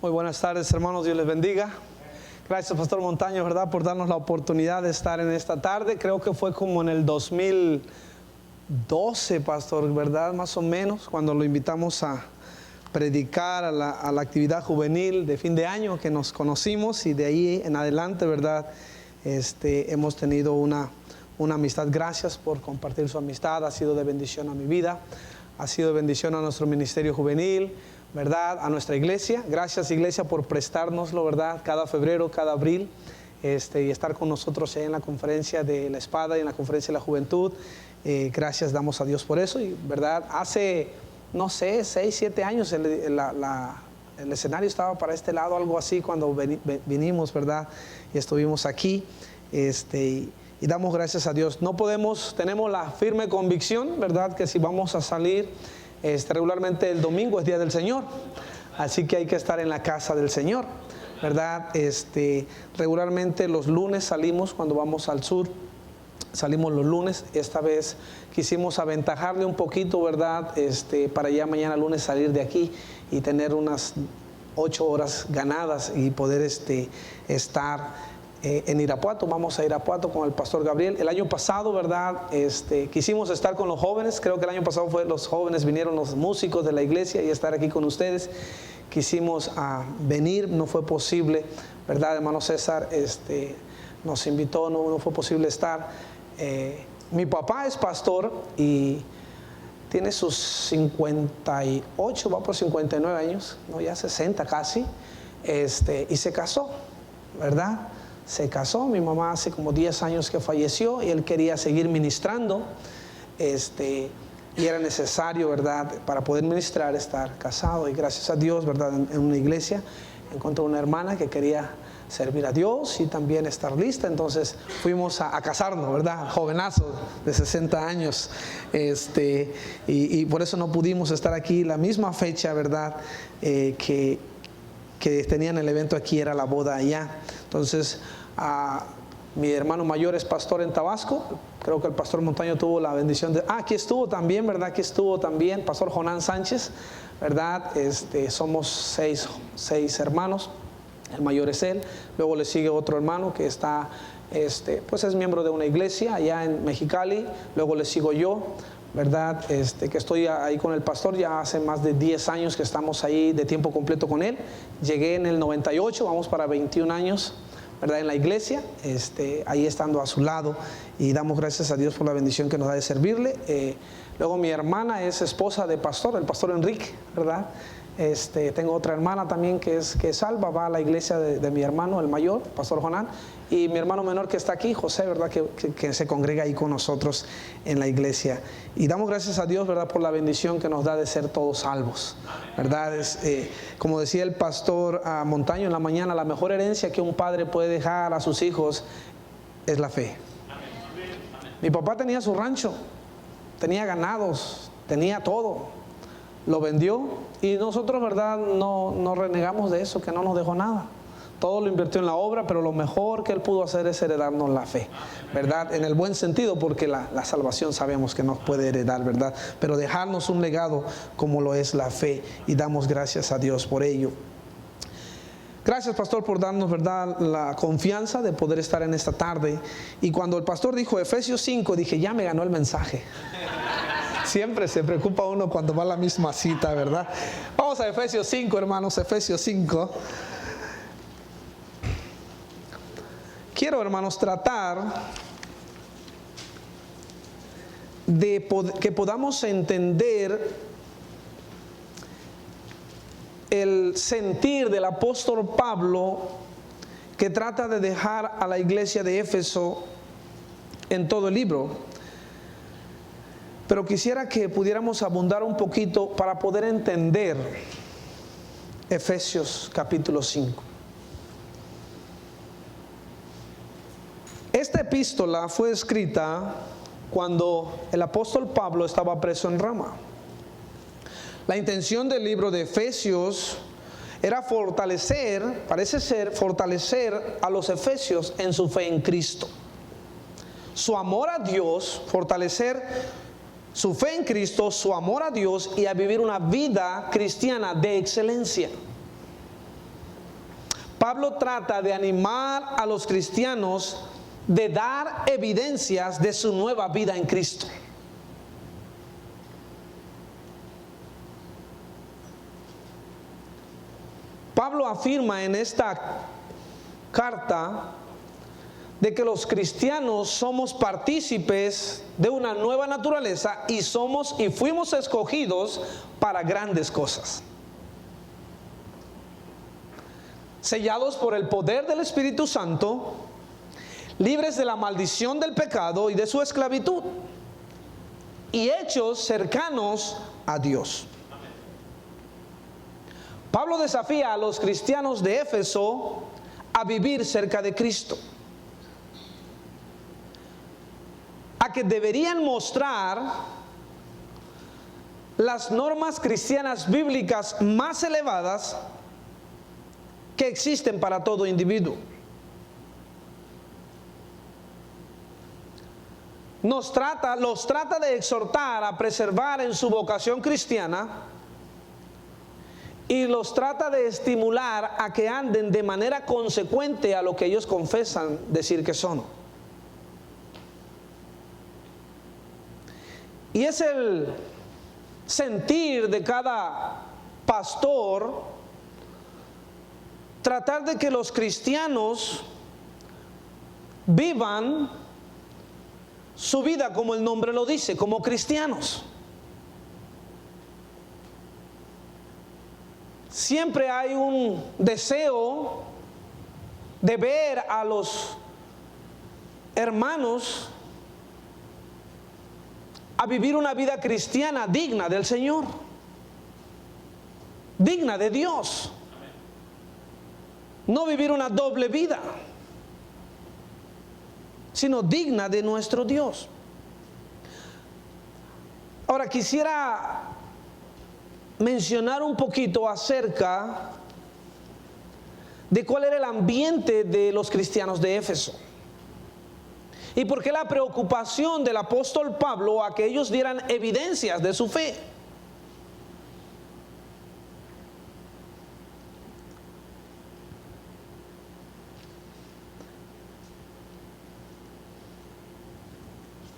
Muy buenas tardes, hermanos, Dios les bendiga. Gracias, Pastor Montaño, ¿verdad?, por darnos la oportunidad de estar en esta tarde. Creo que fue como en el 2012, Pastor, ¿verdad?, más o menos, cuando lo invitamos a predicar a la actividad juvenil de fin de año que nos conocimos, y de ahí en adelante, ¿verdad?, hemos tenido una amistad. Gracias por compartir su amistad, ha sido de bendición a mi vida, ha sido de bendición a nuestro ministerio juvenil, ¿verdad?, a nuestra iglesia. Gracias, iglesia, por prestárnoslo, ¿verdad?, cada febrero, cada abril, y estar con nosotros en la conferencia de la espada y en la conferencia de la juventud. Gracias damos a Dios por eso. Y, ¿verdad?, hace, no sé, 6, 7 años el escenario estaba para este lado, algo así, cuando vinimos, ¿verdad?, y estuvimos aquí, y damos gracias a Dios. Tenemos la firme convicción, ¿verdad?, que si vamos a salir regularmente el domingo es día del Señor, así que hay que estar en la casa del Señor, ¿verdad? Regularmente los lunes salimos, cuando vamos al sur, salimos los lunes. Esta vez quisimos aventajarle un poquito, ¿verdad?, para ya mañana lunes salir de aquí y tener unas 8 horas ganadas y poder estar en Irapuato. Vamos a Irapuato con el pastor Gabriel. El año pasado, ¿verdad?, quisimos estar con los jóvenes. Creo que el año pasado los jóvenes vinieron, los músicos de la iglesia, y estar aquí con ustedes. Quisimos venir, no fue posible, ¿verdad? Hermano César nos invitó, no fue posible estar. Mi papá es pastor y tiene sus 58, va por 59 años, no, ya 60 casi, y se casó, ¿verdad? Se casó. Mi mamá hace como 10 años que falleció y él quería seguir ministrando, y era necesario, ¿verdad?, para poder ministrar, estar casado. Y gracias a Dios, ¿verdad?, en una iglesia encontró una hermana que quería servir a Dios y también estar lista. Entonces fuimos a casarnos, ¿verdad?, jovenazo de 60 años, y por eso no pudimos estar aquí la misma fecha, ¿verdad?, que tenían el evento aquí, era la boda allá. Entonces mi hermano mayor es pastor en Tabasco. Creo que el pastor Montaño tuvo la bendición de... aquí estuvo también, ¿verdad?, aquí estuvo también pastor Jonán Sánchez, ¿verdad? Somos seis hermanos. El mayor es él. Luego le sigue otro hermano que está, pues es miembro de una iglesia allá en Mexicali. Luego le sigo yo, ¿verdad?, que estoy ahí con el pastor. Ya hace más de 10 años que estamos ahí de tiempo completo con él. Llegué en el 98, vamos para 21 años, ¿verdad?, en la iglesia, ahí estando a su lado, y damos gracias a Dios por la bendición que nos da de servirle. Luego mi hermana es esposa de pastor, el pastor Enrique, ¿verdad? Tengo otra hermana también que es salva, va a la iglesia de mi hermano, el mayor, pastor Jonán, y mi hermano menor que está aquí, José, ¿verdad?, que se congrega ahí con nosotros en la iglesia. Y damos gracias a Dios, ¿verdad?, por la bendición que nos da de ser todos salvos, ¿verdad? Como decía el pastor Montaño en la mañana, la mejor herencia que un padre puede dejar a sus hijos es la fe. Mi papá tenía su rancho, tenía ganados, tenía todo. Lo vendió y nosotros, ¿verdad?, no renegamos de eso, que no nos dejó nada. Todo lo invirtió en la obra, pero lo mejor que él pudo hacer es heredarnos la fe, ¿verdad? En el buen sentido, porque la salvación sabemos que nos puede heredar, ¿verdad? Pero dejarnos un legado como lo es la fe, y damos gracias a Dios por ello. Gracias, pastor, por darnos, ¿verdad?, la confianza de poder estar en esta tarde. Y cuando el pastor dijo Efesios 5, dije, ya me ganó el mensaje. Siempre se preocupa uno cuando va a la misma cita, ¿verdad? Vamos a Efesios 5, hermanos, Efesios 5. Quiero, hermanos, tratar de que podamos entender el sentir del apóstol Pablo, que trata de dejar a la iglesia de Éfeso en todo el libro. Pero quisiera que pudiéramos abundar un poquito para poder entender Efesios capítulo 5. Esta epístola fue escrita cuando el apóstol Pablo estaba preso en Roma. La intención del libro de Efesios era fortalecer a los efesios en su fe en Cristo. Su amor a Dios, fortalecer su fe en Cristo, su amor a Dios, y a vivir una vida cristiana de excelencia. Pablo trata de animar a los cristianos de dar evidencias de su nueva vida en Cristo. Pablo afirma en esta carta de que los cristianos somos partícipes de una nueva naturaleza y fuimos escogidos para grandes cosas. Sellados por el poder del Espíritu Santo, libres de la maldición del pecado y de su esclavitud, y hechos cercanos a Dios. Pablo desafía a los cristianos de Éfeso a vivir cerca de Cristo, a que deberían mostrar las normas cristianas bíblicas más elevadas que existen para todo individuo. Los trata de exhortar a preservar en su vocación cristiana y los trata de estimular a que anden de manera consecuente a lo que ellos confesan decir que son. Y es el sentir de cada pastor tratar de que los cristianos vivan su vida como el nombre lo dice, como cristianos. Siempre hay un deseo de ver a los hermanos a vivir una vida cristiana digna del Señor, digna de Dios. No vivir una doble vida, sino digna de nuestro Dios. Ahora quisiera mencionar un poquito acerca de cuál era el ambiente de los cristianos de Éfeso y por qué la preocupación del apóstol Pablo a que ellos dieran evidencias de su fe.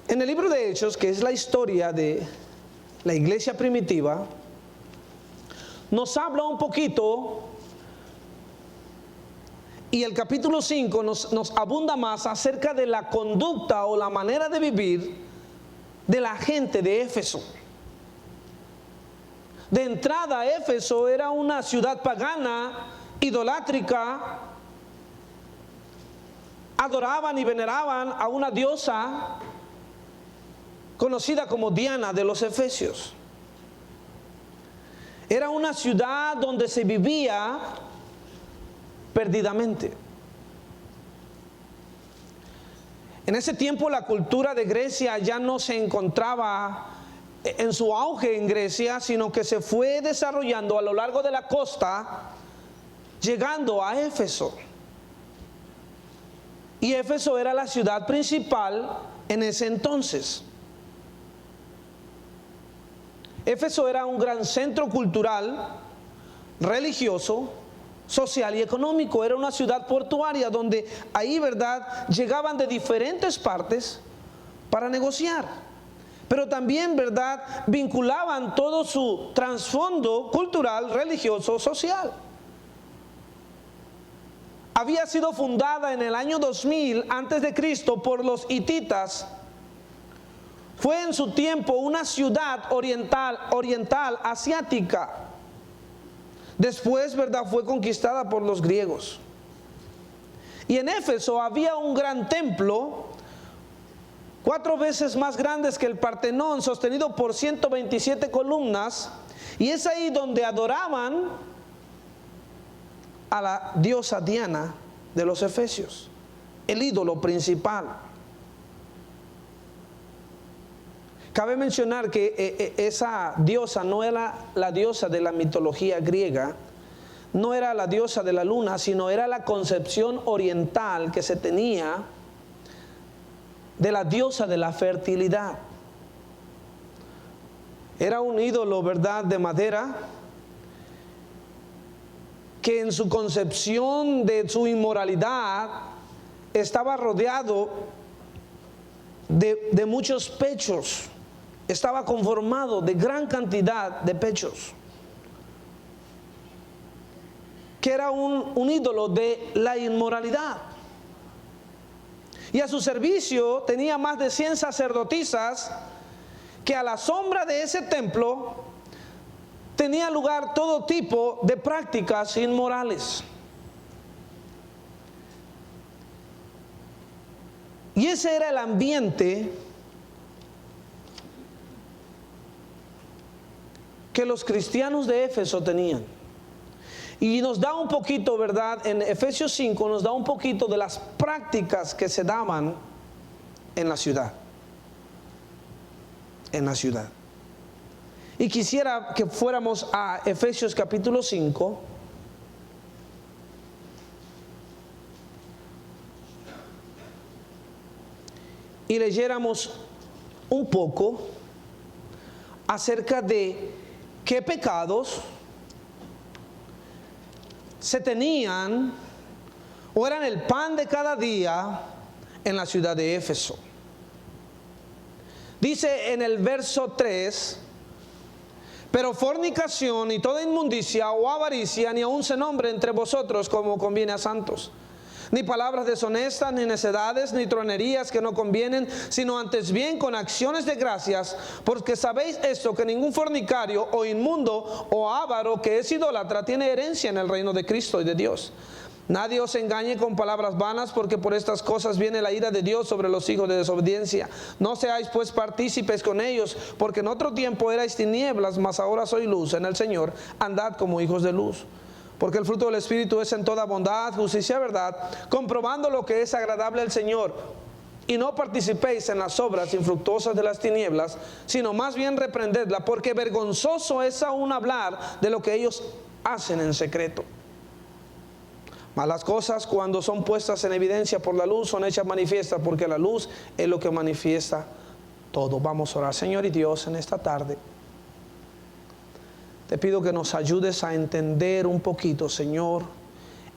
En el libro de Hechos, que es la historia de la iglesia primitiva, nos habla un poquito, y el capítulo 5 nos abunda más acerca de la conducta o la manera de vivir de la gente de Éfeso. De entrada, Éfeso era una ciudad pagana, idolátrica. Adoraban y veneraban a una diosa conocida como Diana de los Efesios. Era una ciudad donde se vivía perdidamente. En ese tiempo la cultura de Grecia ya no se encontraba en su auge en Grecia, sino que se fue desarrollando a lo largo de la costa, llegando a Éfeso. Y Éfeso era la ciudad principal en ese entonces. Éfeso era un gran centro cultural, religioso, social y económico. Era una ciudad portuaria donde ahí, ¿verdad?, llegaban de diferentes partes para negociar. Pero también, ¿verdad?, vinculaban todo su trasfondo cultural, religioso, social. Había sido fundada en el año 2000 antes de Cristo por los hititas. Fue en su tiempo una ciudad oriental asiática. Después, ¿verdad?, fue conquistada por los griegos. Y en Éfeso había un gran templo, 4 veces más grande que el Partenón, sostenido por 127 columnas. Y es ahí donde adoraban a la diosa Diana de los Efesios, el ídolo principal. Cabe mencionar que esa diosa no era la diosa de la mitología griega, no era la diosa de la luna, sino era la concepción oriental que se tenía de la diosa de la fertilidad. Era un ídolo, ¿verdad?, de madera, que en su concepción de su inmoralidad estaba rodeado de muchos pechos, estaba conformado de gran cantidad de pechos, que era un ídolo de la inmoralidad. Y a su servicio tenía más de 100 sacerdotisas, que a la sombra de ese templo tenía lugar todo tipo de prácticas inmorales. Y ese era el ambiente que los cristianos de Éfeso tenían. Y nos da un poquito, ¿verdad? En Efesios 5 nos da un poquito de las prácticas que se daban en la ciudad. En la ciudad. Y quisiera que fuéramos a Efesios capítulo 5. Y leyéramos un poco acerca de qué pecados se tenían o eran el pan de cada día en la ciudad de Éfeso. Dice en el verso 3: pero fornicación y toda inmundicia o avaricia ni aun se nombre entre vosotros como conviene a santos. Ni palabras deshonestas, ni necedades, ni tronerías que no convienen, sino antes bien con acciones de gracias, porque sabéis esto, que ningún fornicario o inmundo o avaro que es idólatra tiene herencia en el reino de Cristo y de Dios. Nadie os engañe con palabras vanas, porque por estas cosas viene la ira de Dios sobre los hijos de desobediencia. No seáis pues partícipes con ellos, porque en otro tiempo erais tinieblas, mas ahora sois luz en el Señor. Andad como hijos de luz. Porque el fruto del Espíritu es en toda bondad, justicia y verdad, comprobando lo que es agradable al Señor. Y no participéis en las obras infructuosas de las tinieblas, sino más bien reprendedla, porque vergonzoso es aún hablar de lo que ellos hacen en secreto. Mas las cosas, cuando son puestas en evidencia por la luz, son hechas manifiestas, porque la luz es lo que manifiesta todo. Vamos a orar. Señor y Dios, en esta tarde te pido que nos ayudes a entender un poquito, Señor,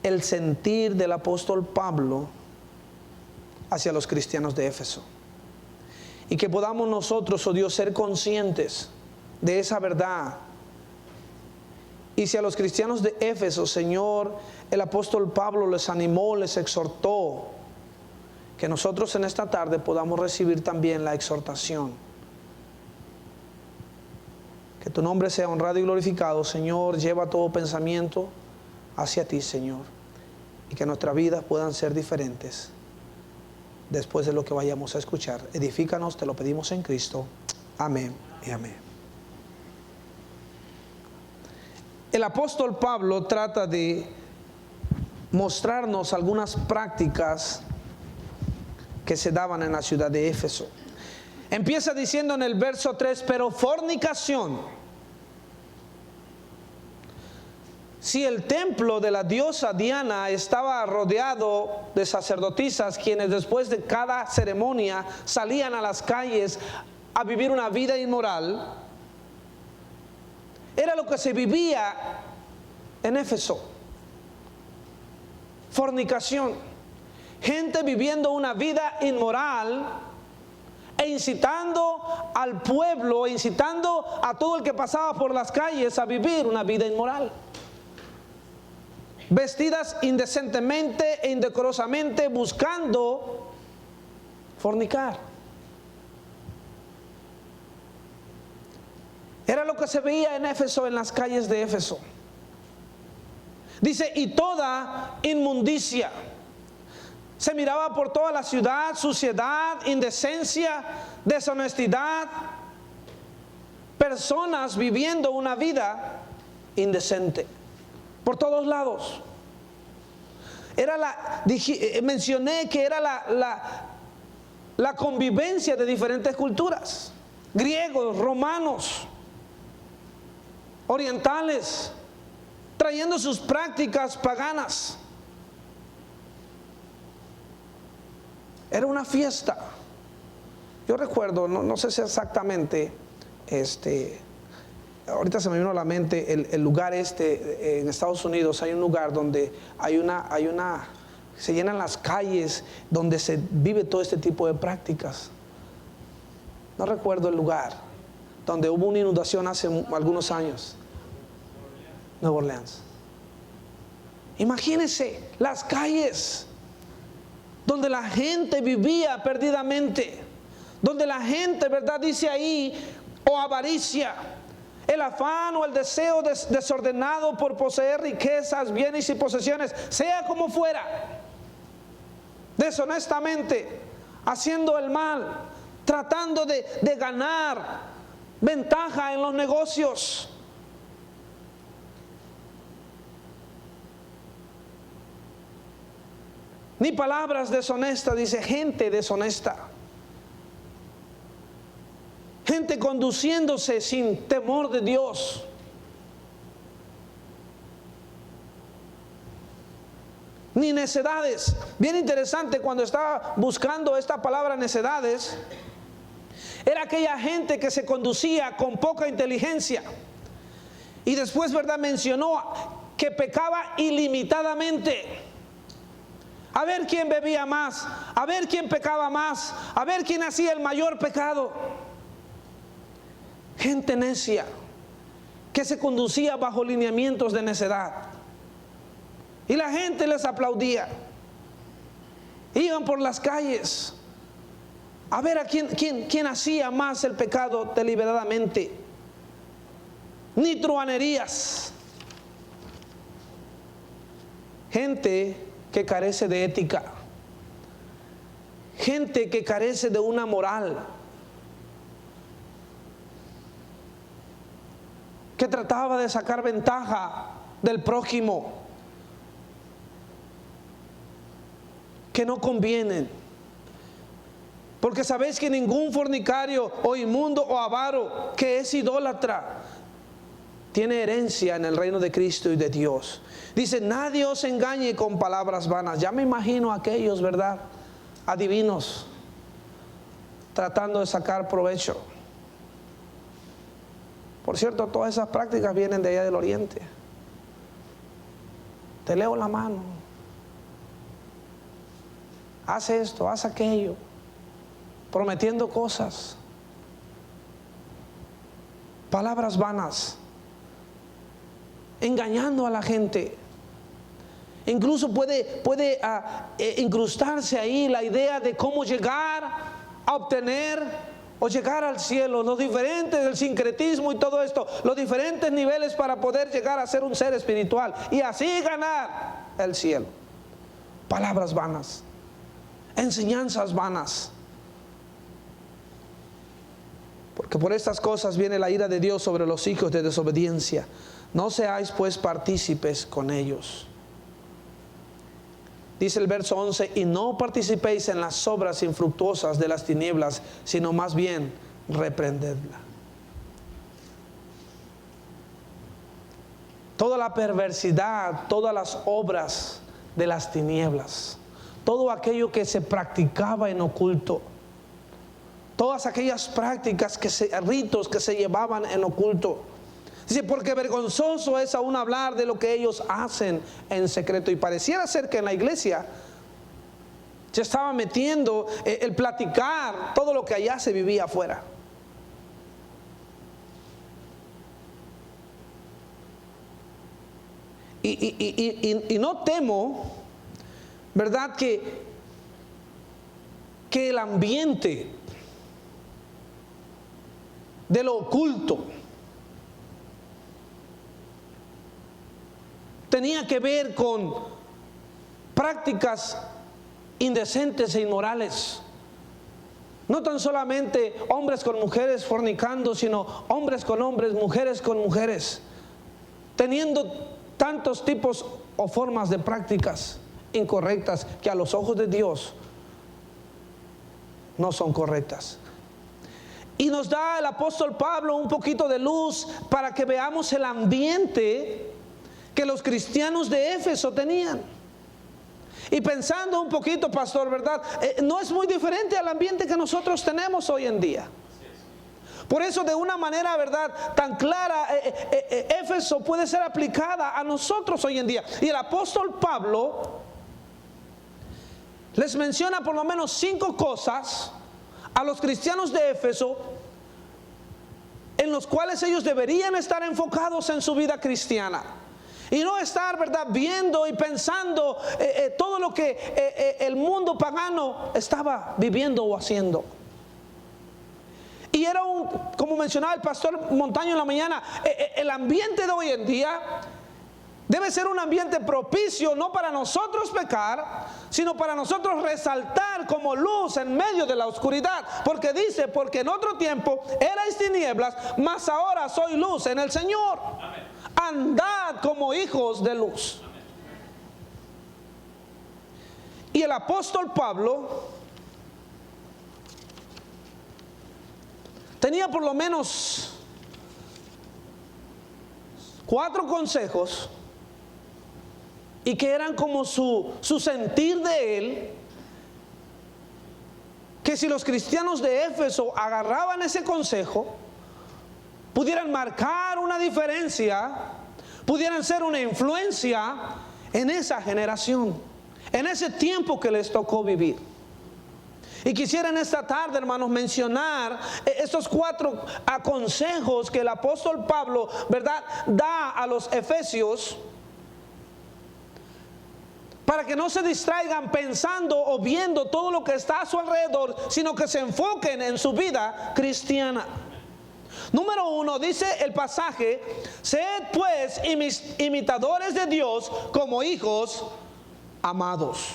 el sentir del apóstol Pablo hacia los cristianos de Éfeso. Y que podamos nosotros, oh Dios, ser conscientes de esa verdad. Y si a los cristianos de Éfeso, Señor, el apóstol Pablo les animó, les exhortó, que nosotros en esta tarde podamos recibir también la exhortación. Que tu nombre sea honrado y glorificado, Señor. Lleva todo pensamiento hacia ti, Señor. Y que nuestras vidas puedan ser diferentes después de lo que vayamos a escuchar. Edifícanos, te lo pedimos en Cristo. Amén y amén. El apóstol Pablo trata de mostrarnos algunas prácticas que se daban en la ciudad de Éfeso. Empieza diciendo en el verso 3, pero fornicación. Si el templo de la diosa Diana estaba rodeado de sacerdotisas, quienes después de cada ceremonia salían a las calles a vivir una vida inmoral, era lo que se vivía en Éfeso. Fornicación. Gente viviendo una vida inmoral e incitando al pueblo, incitando a todo el que pasaba por las calles a vivir una vida inmoral. Vestidas indecentemente e indecorosamente, buscando fornicar. Era lo que se veía en Éfeso, en las calles de Éfeso. Dice, y toda inmundicia. Se miraba por toda la ciudad, suciedad, indecencia, deshonestidad. Personas viviendo una vida indecente. Por todos lados. Mencioné que era la convivencia de diferentes culturas. Griegos, romanos, orientales, trayendo sus prácticas paganas. Era una fiesta. Yo recuerdo, no sé si exactamente ahorita se me vino a la mente el lugar en Estados Unidos. Hay un lugar donde se llenan las calles donde se vive todo este tipo de prácticas. No recuerdo el lugar, donde hubo una inundación hace algunos años. Nueva Orleans. Imagínense las calles donde la gente vivía perdidamente, donde la gente, ¿verdad?, dice ahí, o avaricia, el afán o el deseo desordenado por poseer riquezas, bienes y posesiones, sea como fuera, deshonestamente, haciendo el mal, tratando de ganar ventaja en los negocios. Ni palabras deshonestas, dice, gente deshonesta. Gente conduciéndose sin temor de Dios. Ni necedades. Bien interesante, cuando estaba buscando esta palabra necedades, era aquella gente que se conducía con poca inteligencia. Y después, ¿verdad?, mencionó que pecaba ilimitadamente. A ver quién bebía más, a ver quién pecaba más, a ver quién hacía el mayor pecado. Gente necia que se conducía bajo lineamientos de necedad. Y la gente les aplaudía. Iban por las calles a ver a quién hacía más el pecado deliberadamente. Ni truhanerías. Gente que carece de ética, gente que carece de una moral, que trataba de sacar ventaja del prójimo, que no convienen. Porque sabéis que ningún fornicario o inmundo o avaro que es idólatra tiene herencia en el reino de Cristo y de Dios. Dice, nadie os engañe con palabras vanas. Ya me imagino a aquellos, ¿verdad?, adivinos, tratando de sacar provecho. Por cierto, todas esas prácticas vienen de allá del oriente. Te leo la mano. Haz esto, haz aquello, prometiendo cosas. Palabras vanas, engañando a la gente. Incluso puede incrustarse ahí la idea de cómo llegar a obtener o llegar al cielo, los diferentes, el sincretismo y todo esto, los diferentes niveles para poder llegar a ser un ser espiritual y así ganar el cielo. Palabras vanas, enseñanzas vanas. Porque por estas cosas viene la ira de Dios sobre los hijos de desobediencia. No seáis pues partícipes con ellos. Dice el verso 11, y no participéis en las obras infructuosas de las tinieblas, sino más bien reprendedla. Toda la perversidad, todas las obras de las tinieblas, todo aquello que se practicaba en oculto, todas aquellas prácticas, ritos que se llevaban en oculto. Dice, porque vergonzoso es aún hablar de lo que ellos hacen en secreto. Y pareciera ser que en la iglesia se estaba metiendo el platicar todo lo que allá se vivía afuera. Y no temo, ¿verdad?, que el ambiente de lo oculto tenía que ver con prácticas indecentes e inmorales. No tan solamente hombres con mujeres fornicando, sino hombres con hombres, mujeres con mujeres, teniendo tantos tipos o formas de prácticas incorrectas que a los ojos de Dios no son correctas. Y nos da el apóstol Pablo un poquito de luz para que veamos el ambiente que los cristianos de Éfeso tenían. Y pensando un poquito, pastor, ¿verdad? No es muy diferente al ambiente que nosotros tenemos hoy en día. Por eso, de una manera, ¿verdad?, tan clara, Éfeso puede ser aplicada a nosotros hoy en día. Y el apóstol Pablo les menciona por lo menos 5 cosas a los cristianos de Éfeso en los cuales ellos deberían estar enfocados en su vida cristiana. Y no estar, ¿verdad?, viendo y pensando todo lo que el mundo pagano estaba viviendo o haciendo. Y era como mencionaba el pastor Montaño en la mañana, el ambiente de hoy en día debe ser un ambiente propicio, no para nosotros pecar, sino para nosotros resaltar como luz en medio de la oscuridad. Porque dice, porque en otro tiempo erais tinieblas, mas ahora soy luz en el Señor. Amén. Andad como hijos de luz. Amén. Y el apóstol Pablo tenía por lo menos 4 consejos, y que eran como su sentir de él, que si los cristianos de Éfeso agarraban ese consejo, pudieran marcar una diferencia, pudieran ser una influencia en esa generación, en ese tiempo que les tocó vivir. Y quisiera en esta tarde, hermanos, mencionar estos 4 consejos que el apóstol Pablo, ¿verdad?, da a los efesios, para que no se distraigan pensando o viendo todo lo que está a su alrededor, sino que se enfoquen en su vida cristiana. Número 1, dice el pasaje: sed pues imitadores de Dios como hijos amados.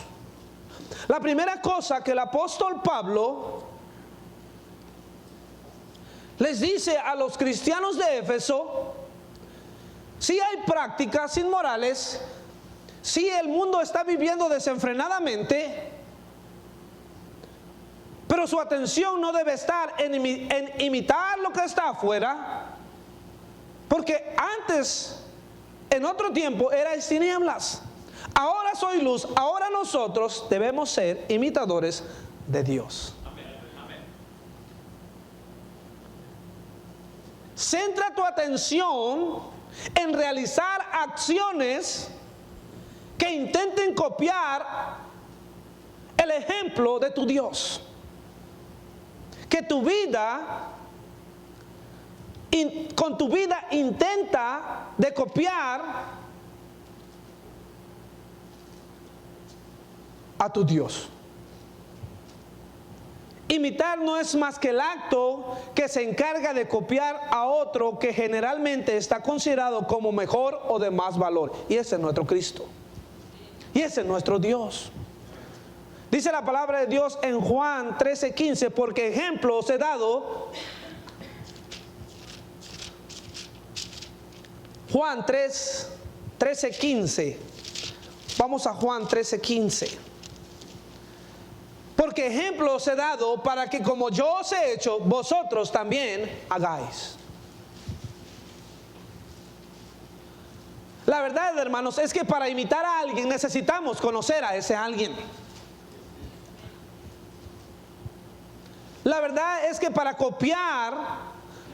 La primera cosa que el apóstol Pablo les dice a los cristianos de Éfeso: si hay prácticas inmorales, si el mundo está viviendo desenfrenadamente, pero su atención no debe estar en imitar lo que está afuera, porque antes, en otro tiempo, erais tinieblas. Ahora soy luz. Ahora nosotros debemos ser imitadores de Dios. Amén. Centra tu atención en realizar acciones que intenten copiar el ejemplo de tu Dios. Que tu vida, con tu vida intenta de copiar a tu Dios. Imitar no es más que el acto que se encarga de copiar a otro que generalmente está considerado como mejor o de más valor. Y ese es nuestro Cristo. Y ese es nuestro Dios. Dice la palabra de Dios en Juan 13:15, porque ejemplo os he dado. Juan 13:15. Vamos a Juan 13:15. Porque ejemplo os he dado para que como yo os he hecho, vosotros también hagáis. La verdad, hermanos, es que para imitar a alguien necesitamos conocer a ese alguien. La verdad es que para copiar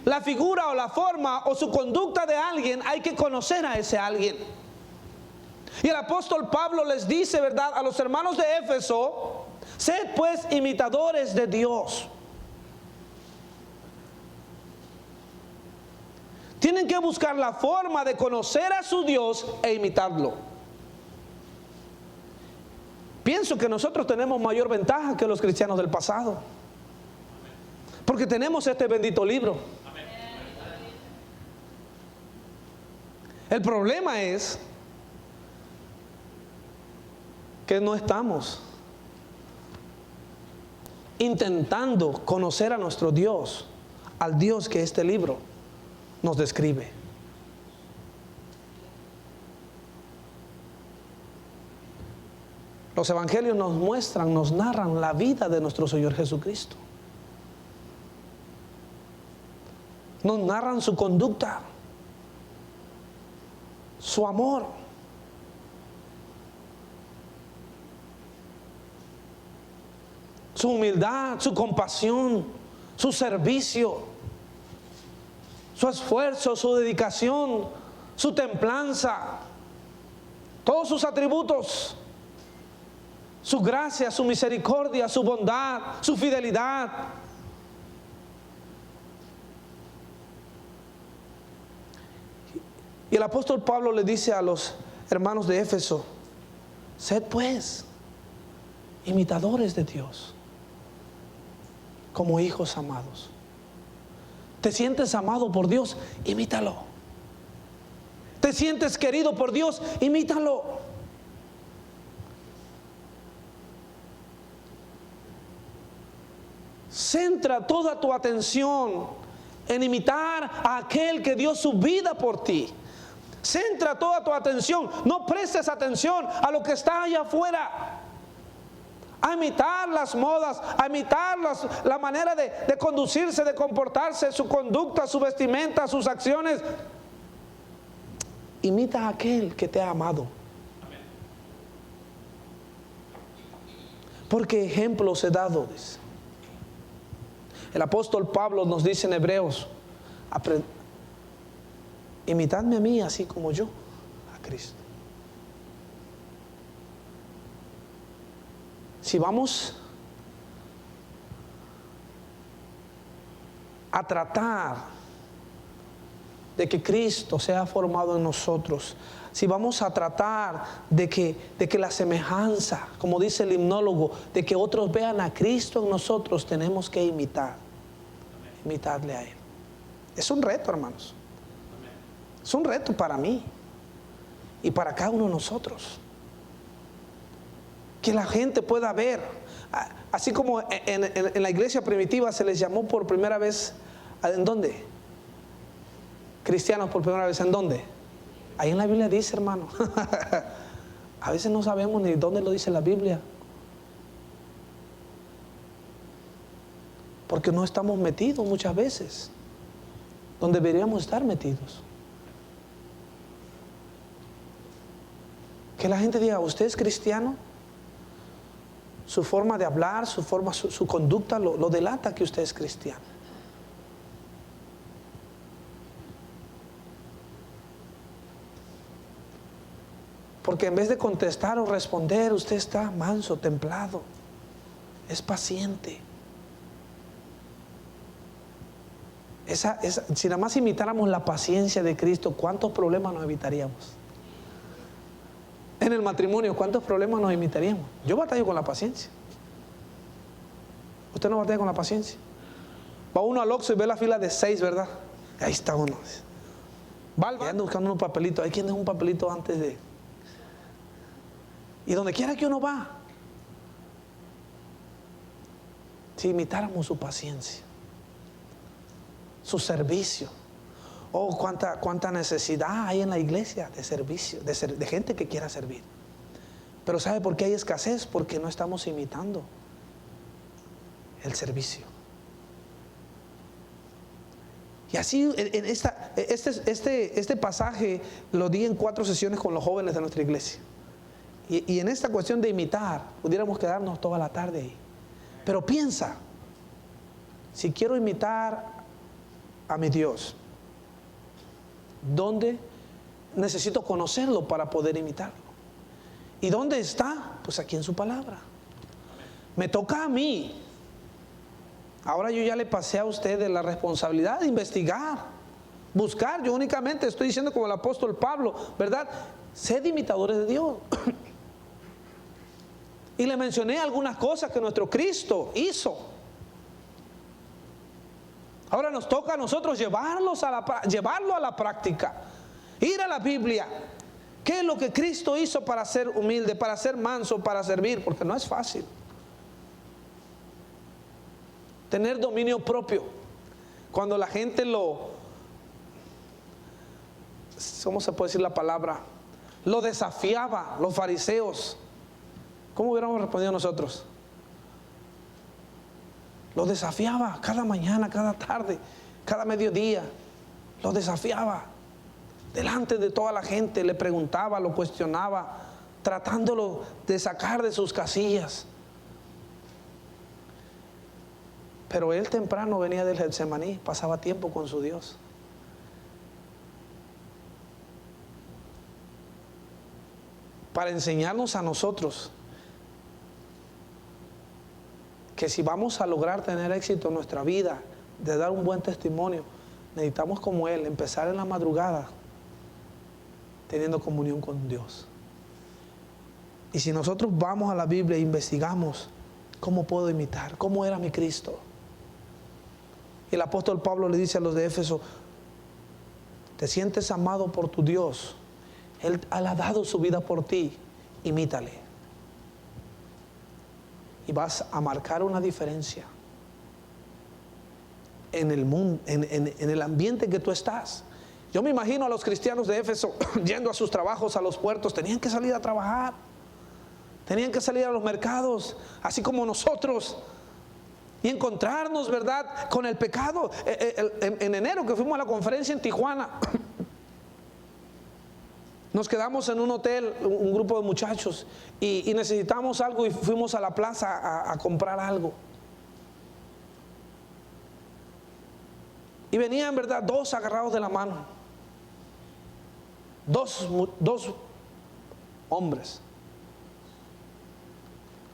la figura o la forma o su conducta de alguien hay que conocer a ese alguien. Y el apóstol Pablo les dice, ¿verdad?, a los hermanos de Éfeso: sed pues imitadores de Dios. Tienen que buscar la forma de conocer a su Dios e imitarlo. Pienso que nosotros tenemos mayor ventaja que los cristianos del pasado, porque tenemos este bendito libro. El problema es que no estamos intentando conocer a nuestro Dios, al Dios que este libro nos describe. Los evangelios nos muestran, nos narran la vida de nuestro Señor Jesucristo. Nos narran su conducta, su amor, su humildad, su compasión, su servicio. su esfuerzo, su dedicación, su templanza, todos sus atributos, su gracia, su misericordia, su bondad, su fidelidad. Y el apóstol Pablo le dice a los hermanos de Éfeso: sed pues imitadores de Dios como hijos amados. ¿Te sientes amado por Dios? Imítalo. ¿Te sientes querido por Dios? Imítalo. Centra toda tu atención en imitar a aquel que dio su vida por ti. Centra toda tu atención. No prestes atención a lo que está allá afuera. A imitar las modas, a imitar la manera de conducirse, de comportarse, su conducta, su vestimenta, sus acciones. Imita a aquel que te ha amado. Porque ejemplos he dado. El apóstol Pablo nos dice en Hebreos: imitadme a mí así como yo a Cristo. Si vamos a tratar de que Cristo sea formado en nosotros, si vamos a tratar de que la semejanza, como dice el himnólogo, de que otros vean a Cristo en nosotros, tenemos que imitarle a Él. Es un reto, hermanos. Es un reto para mí y para cada uno de nosotros. Que la gente pueda ver, así como en la iglesia primitiva se les llamó por primera vez, ¿en dónde? Cristianos por primera vez, ¿en dónde? Ahí en la Biblia dice, hermano. A veces no sabemos ni dónde lo dice la Biblia, porque no estamos metidos muchas veces donde deberíamos estar metidos. Que la gente diga: ¿usted es cristiano? Su forma de hablar, su conducta lo delata que usted es cristiano. Porque en vez de contestar o responder, usted está manso, templado, es paciente. Si nada más imitáramos la paciencia de Cristo, ¿cuántos problemas nos evitaríamos? En el matrimonio, ¿cuántos problemas nos evitaríamos? Yo batallo con la paciencia. ¿Usted no batalla con la paciencia? Va uno al Oxxo y ve la fila de 6, ¿verdad? Ahí está uno. Va ando buscando un papelito. Hay quien deja un papelito antes de... Y donde quiera que uno va, si imitáramos su paciencia, su servicio. Oh, cuánta necesidad hay en la iglesia de servicio, de gente que quiera servir. Pero ¿sabe por qué hay escasez? Porque no estamos imitando el servicio. Y así este pasaje lo di en 4 sesiones con los jóvenes de nuestra iglesia. Y en esta cuestión de imitar, pudiéramos quedarnos toda la tarde ahí. Pero piensa, si quiero imitar a mi Dios, ¿dónde necesito conocerlo para poder imitarlo? ¿Y dónde está? Pues aquí en su palabra. Me toca a mí. Ahora yo ya le pasé a ustedes la responsabilidad de investigar, buscar. Yo únicamente estoy diciendo como el apóstol Pablo, ¿verdad? Sed imitadores de Dios. Y le mencioné algunas cosas que nuestro Cristo hizo. Ahora nos toca a nosotros llevarlo a la práctica. Ir a la Biblia. ¿Qué es lo que Cristo hizo para ser humilde, para ser manso, para servir? Porque no es fácil. Tener dominio propio. Cuando la gente ¿cómo se puede decir la palabra? Lo desafiaba, los fariseos. ¿Cómo hubiéramos respondido nosotros? Lo desafiaba cada mañana, cada tarde, cada mediodía. Lo desafiaba. Delante de toda la gente le preguntaba, lo cuestionaba, tratándolo de sacar de sus casillas. Pero él temprano venía del Getsemaní, pasaba tiempo con su Dios. para enseñarnos a nosotros que si vamos a lograr tener éxito en nuestra vida, de dar un buen testimonio, necesitamos como Él, empezar en la madrugada, teniendo comunión con Dios. Y si nosotros vamos a la Biblia e investigamos, ¿cómo puedo imitar? ¿Cómo era mi Cristo? Y el apóstol Pablo le dice a los de Éfeso, ¿te sientes amado por tu Dios? Él ha dado su vida por ti, imítale. Y vas a marcar una diferencia en el mundo, en el ambiente que tú estás. Yo me imagino a los cristianos de Éfeso yendo a sus trabajos, a los puertos. Tenían que salir a trabajar, tenían que salir a los mercados, así como nosotros, y encontrarnos, ¿verdad?, con el pecado. En enero que fuimos a la conferencia en Tijuana, nos quedamos en un hotel, un grupo de muchachos, y necesitamos algo y fuimos a la plaza a comprar algo. Y venían, ¿verdad?, dos agarrados de la mano. Dos hombres.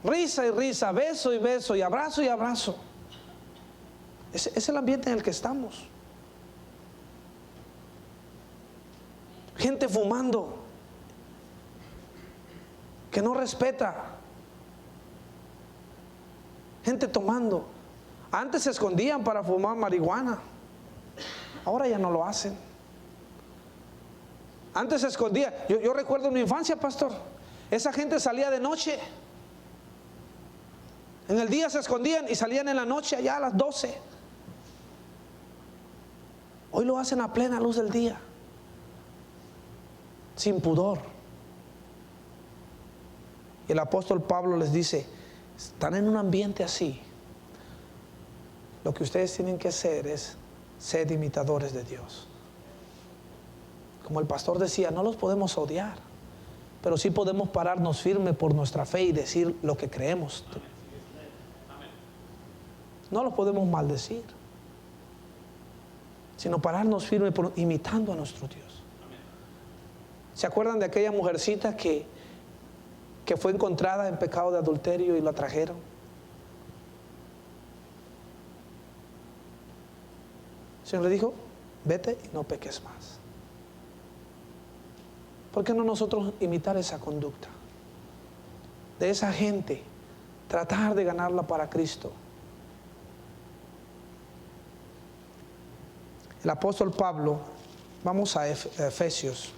Risa y risa, beso y beso, y abrazo y abrazo. Es el ambiente en el que estamos. Gente fumando, que no respeta. Gente tomando. Antes se escondían para fumar marihuana, ahora ya no lo hacen. Antes se escondía. Yo recuerdo en mi infancia, pastor, esa gente salía de noche. En el día se escondían y salían en la noche allá a las 12. Hoy lo hacen a plena luz del día, sin pudor. Y el apóstol Pablo les dice, están en un ambiente así, lo que ustedes tienen que hacer es ser imitadores de Dios. Como el pastor decía, no los podemos odiar, pero sí podemos pararnos firme por nuestra fe y decir lo que creemos. No los podemos maldecir, sino pararnos firme imitando a nuestro Dios. ¿Se acuerdan de aquella mujercita que fue encontrada en pecado de adulterio y la trajeron? El Señor le dijo, vete y no peques más. ¿Por qué no nosotros imitar esa conducta de esa gente? Tratar de ganarla para Cristo. El apóstol Pablo, vamos a Efesios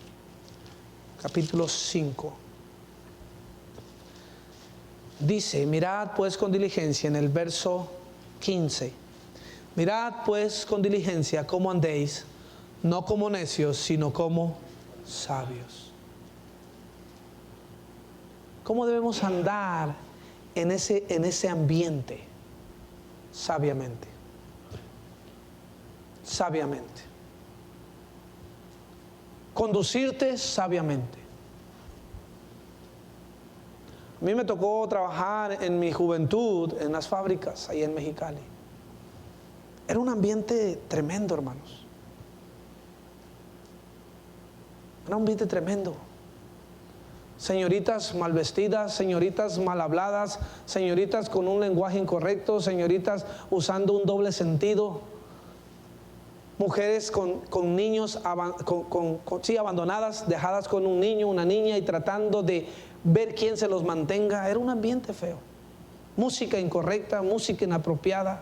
capítulo 5. Dice, mirad pues con diligencia, en el verso 15, mirad pues con diligencia cómo andéis, no como necios, sino como sabios. ¿Cómo debemos andar en ese ambiente? Sabiamente. Sabiamente. Conducirte sabiamente. A mí me tocó trabajar en mi juventud en las fábricas ahí en Mexicali. Era un ambiente tremendo, hermanos. Era un ambiente tremendo. Señoritas mal vestidas, señoritas mal habladas, señoritas con un lenguaje incorrecto, señoritas usando un doble sentido, mujeres con niños abandonadas, dejadas con un niño, una niña, y tratando de ver quién se los mantenga. Era un ambiente feo. Música incorrecta, música inapropiada.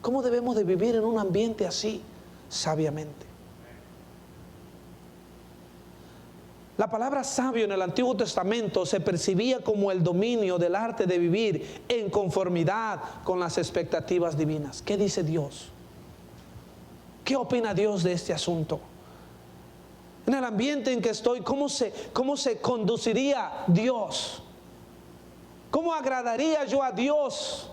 ¿Cómo debemos de vivir en un ambiente así? Sabiamente. La palabra sabio en el Antiguo Testamento se percibía como el dominio del arte de vivir en conformidad con las expectativas divinas. ¿Qué dice Dios? ¿Qué opina Dios de este asunto? En el ambiente en que estoy, ¿cómo se conduciría Dios? ¿Cómo agradaría yo a Dios?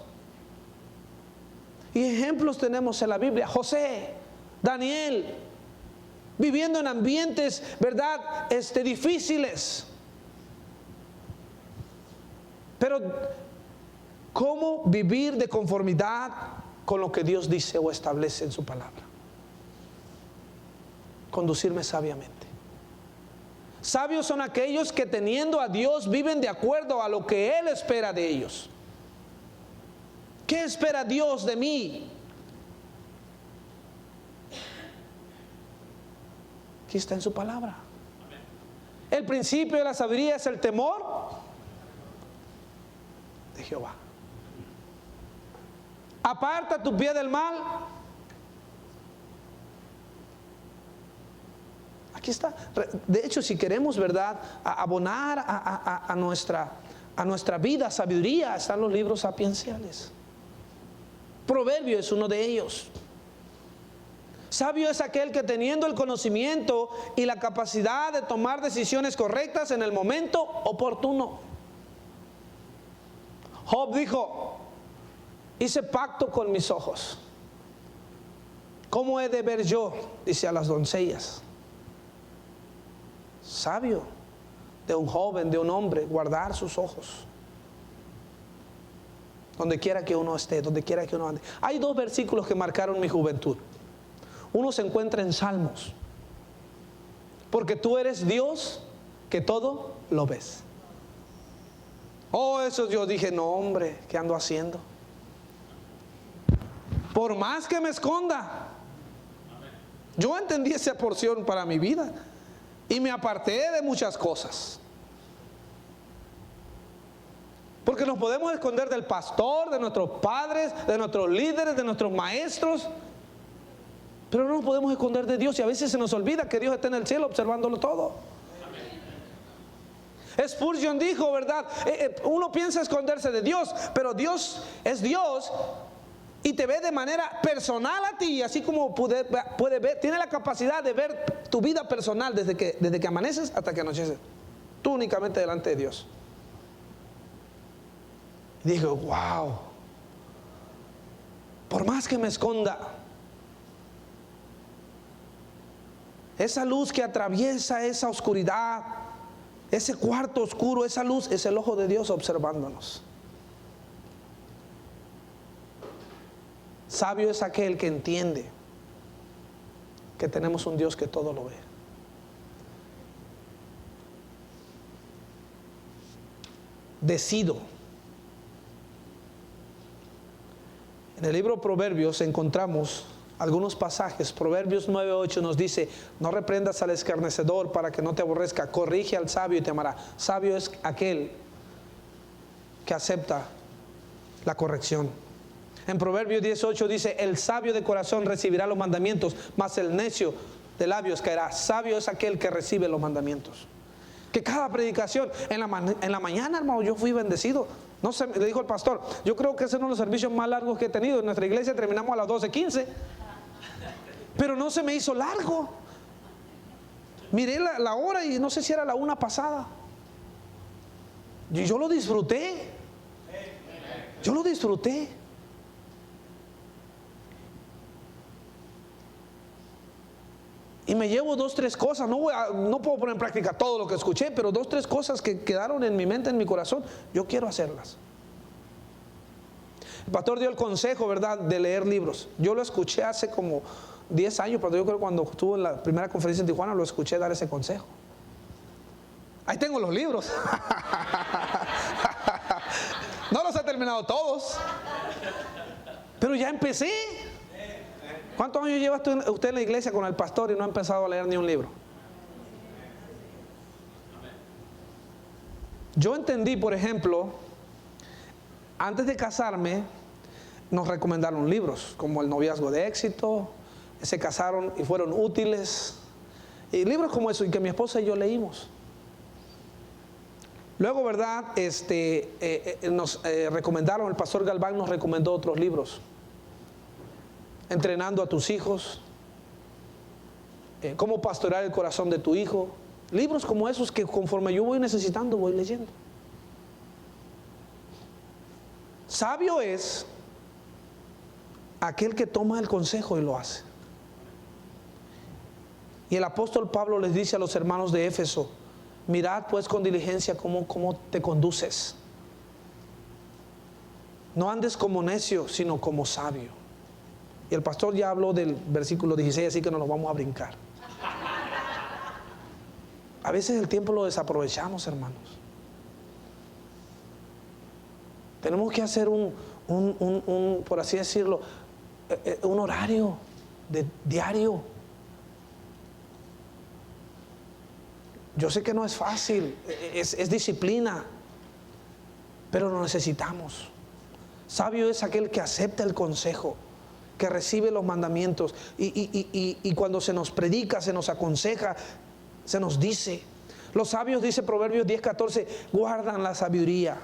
Y ejemplos tenemos en la Biblia. José, Daniel, viviendo en ambientes, ¿verdad?, difíciles. Pero ¿cómo vivir de conformidad con lo que Dios dice o establece en su palabra? Conducirme sabiamente. Sabios son aquellos que teniendo a Dios viven de acuerdo a lo que Él espera de ellos. ¿Qué espera Dios de mí? Aquí está en su palabra. El principio de la sabiduría es el temor de Jehová. Aparta tu pie del mal. Aquí está. De hecho, si queremos, ¿verdad?, abonar a nuestra vida sabiduría, están los libros sapienciales. Proverbio es uno de ellos. Sabio es aquel que teniendo el conocimiento y la capacidad de tomar decisiones correctas en el momento oportuno. Job dijo: hice pacto con mis ojos. ¿Cómo he de ver yo? Dice a las doncellas. Sabio de un joven, de un hombre, guardar sus ojos. Donde quiera que uno esté, donde quiera que uno ande. Hay dos versículos que marcaron mi juventud. Uno se encuentra en Salmos. Porque tú eres Dios que todo lo ves. Oh, eso yo dije, no hombre, ¿qué ando haciendo? Por más que me esconda. Yo entendí esa porción para mi vida y me aparté de muchas cosas. Porque nos podemos esconder del pastor, de nuestros padres, de nuestros líderes, de nuestros maestros, pero no nos podemos esconder de Dios, y a veces se nos olvida que Dios está en el cielo observándolo todo. Spurgeon dijo, ¿verdad? Uno piensa esconderse de Dios, pero Dios es Dios y te ve de manera personal a ti, así como puede ver, tiene la capacidad de ver tu vida personal desde que amaneces hasta que anochece. Tú únicamente delante de Dios. Y dije, wow, por más que me esconda, esa luz que atraviesa esa oscuridad, ese cuarto oscuro, esa luz es el ojo de Dios observándonos. Sabio es aquel que entiende que tenemos un Dios que todo lo ve. Decido. En el libro Proverbios encontramos algunos pasajes. Proverbios 9:8 nos dice: no reprendas al escarnecedor para que no te aborrezca, corrige al sabio y te amará. Sabio es aquel que acepta la corrección. En Proverbios 18 dice: el sabio de corazón recibirá los mandamientos, mas el necio de labios caerá. Sabio es aquel que recibe los mandamientos. Que cada predicación, en la mañana, hermano, yo fui bendecido. No sé, le dijo el pastor, yo creo que ese es uno de los servicios más largos que he tenido. En nuestra iglesia terminamos a las 12:15, pero no se me hizo largo. Miré la hora y no sé si era la 1 pasada. Yo lo disfruté. Yo lo disfruté. Y me llevo 2, 3 cosas. No puedo poner en práctica todo lo que escuché, pero 2, 3 cosas que quedaron en mi mente, en mi corazón, yo quiero hacerlas. El pastor dio el consejo, ¿verdad?, de leer libros. Yo lo escuché hace como 10 años, pero yo creo que cuando estuvo en la primera conferencia en Tijuana lo escuché dar ese consejo. Ahí tengo los libros. No los he terminado todos, pero ya empecé. ¿Cuántos años lleva usted en la iglesia con el pastor y no ha empezado a leer ni un libro? Yo entendí, por ejemplo, antes de casarme, nos recomendaron libros como El noviazgo de éxito. Se casaron y fueron útiles. Y libros como eso, y que mi esposa y yo leímos. Luego, ¿verdad? Nos recomendaron, el pastor Galván nos recomendó otros libros. Entrenando a tus hijos, cómo pastorear el corazón de tu hijo. Libros como esos que conforme yo voy necesitando, voy leyendo. Sabio es aquel que toma el consejo y lo hace. Y el apóstol Pablo les dice a los hermanos de Éfeso: mirad pues con diligencia cómo te conduces. No andes como necio, sino como sabio. Y el pastor ya habló del versículo 16, así que no lo vamos a brincar. A veces el tiempo lo desaprovechamos, hermanos. Tenemos que hacer por así decirlo, un horario diario. Yo sé que no es fácil, es disciplina, pero lo necesitamos. Sabio es aquel que acepta el consejo, que recibe los mandamientos y cuando se nos predica, se nos aconseja, se nos dice. Los sabios, dice Proverbios 10:14, guardan la sabiduría.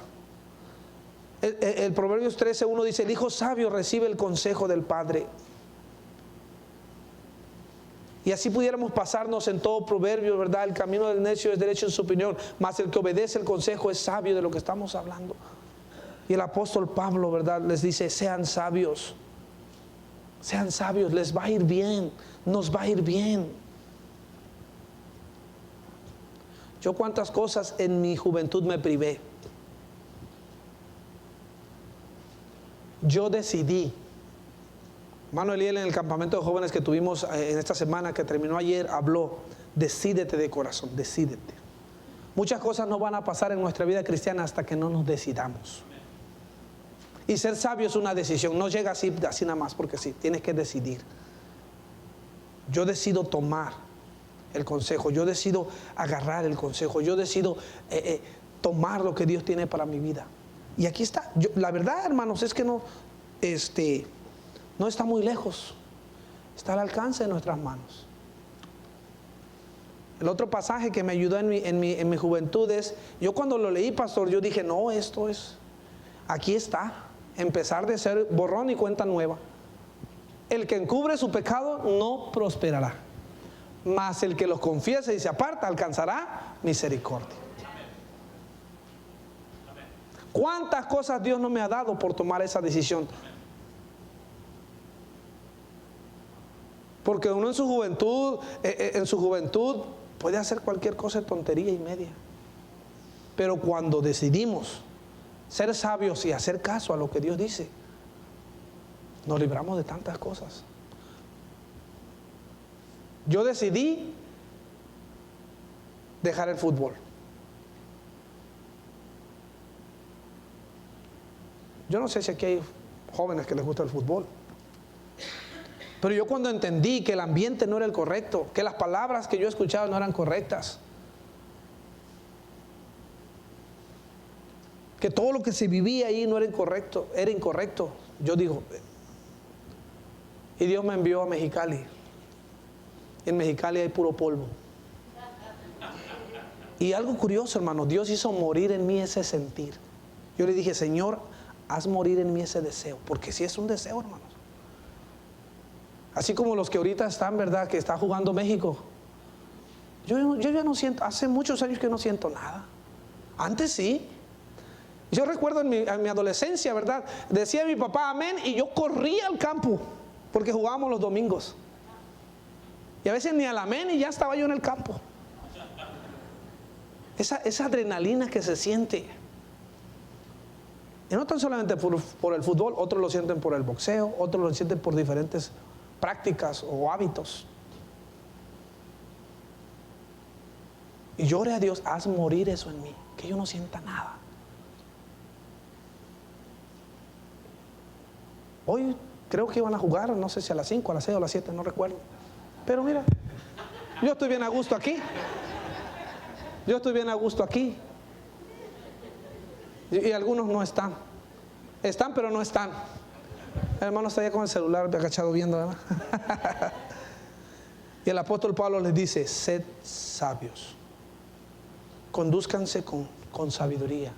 El Proverbios 13:1 dice, el hijo sabio recibe el consejo del padre. Y así pudiéramos pasarnos en todo proverbio, ¿verdad? El camino del necio es derecho en su opinión, mas el que obedece el consejo es sabio, de lo que estamos hablando. Y el apóstol Pablo, ¿verdad?, les dice, sean sabios, les va a ir bien, nos va a ir bien. Yo cuántas cosas en mi juventud me privé. Yo decidí, hermano Eliel, en el campamento de jóvenes que tuvimos en esta semana, que terminó ayer, habló, decídete de corazón, decídete. Muchas cosas no van a pasar en nuestra vida cristiana hasta que no nos decidamos. Y ser sabio es una decisión, no llega así nada más porque sí, tienes que decidir. Yo decido tomar el consejo, yo decido agarrar el consejo, yo decido tomar lo que Dios tiene para mi vida. Y aquí está. La verdad, hermanos, es que no está muy lejos. Está al alcance de nuestras manos. El otro pasaje que me ayudó en mi juventud es, yo cuando lo leí, pastor, yo dije, no, aquí está. Empezar de ser borrón y cuenta nueva. El que encubre su pecado no prosperará, mas el que los confiese y se aparta alcanzará misericordia. ¿Cuántas cosas Dios no me ha dado por tomar esa decisión? Porque uno en su juventud puede hacer cualquier cosa de tontería y media. Pero cuando decidimos ser sabios y hacer caso a lo que Dios dice, nos libramos de tantas cosas. Yo decidí dejar el fútbol. Yo no sé si aquí hay jóvenes que les gusta el fútbol. Pero yo cuando entendí que el ambiente no era el correcto, que las palabras que yo escuchaba no eran correctas, que todo lo que se vivía ahí no era incorrecto, yo digo, y Dios me envió a Mexicali. En Mexicali hay puro polvo. Y algo curioso, hermano, Dios hizo morir en mí ese sentir. Yo le dije, Señor, haz morir en mí ese deseo, porque si es un deseo, hermanos. Así como los que ahorita están, ¿verdad?, que está jugando México. Yo ya no siento, hace muchos años que no siento nada. Antes sí. Yo recuerdo en mi adolescencia, ¿verdad?, decía mi papá amén y yo corría al campo porque jugábamos los domingos. Y a veces ni al amén y ya estaba yo en el campo. Esa adrenalina que se siente. Y no tan solamente por el fútbol, otros lo sienten por el boxeo, otros lo sienten por diferentes prácticas o hábitos. Y yo oré a Dios, haz morir eso en mí, que yo no sienta nada. Hoy creo que iban a jugar, no sé si a las 5, a las 6 o a las 7, no recuerdo. Pero mira, yo estoy bien a gusto aquí. Y algunos no están. Están, pero no están. El hermano está allá con el celular agachado viendo, ¿verdad? Y el apóstol Pablo les dice, sed sabios. Condúzcanse con sabiduría.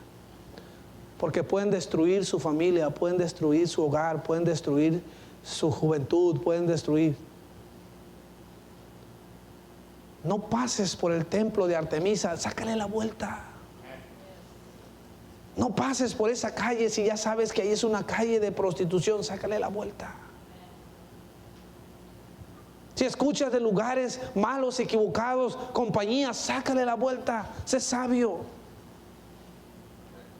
Porque pueden destruir su familia, pueden destruir su hogar, pueden destruir su juventud, pueden destruir. No pases por el templo de Artemisa, sácale la vuelta. No pases por esa calle si ya sabes que ahí es una calle de prostitución, sácale la vuelta. Si escuchas de lugares malos, equivocados, compañías, sácale la vuelta, sé sabio.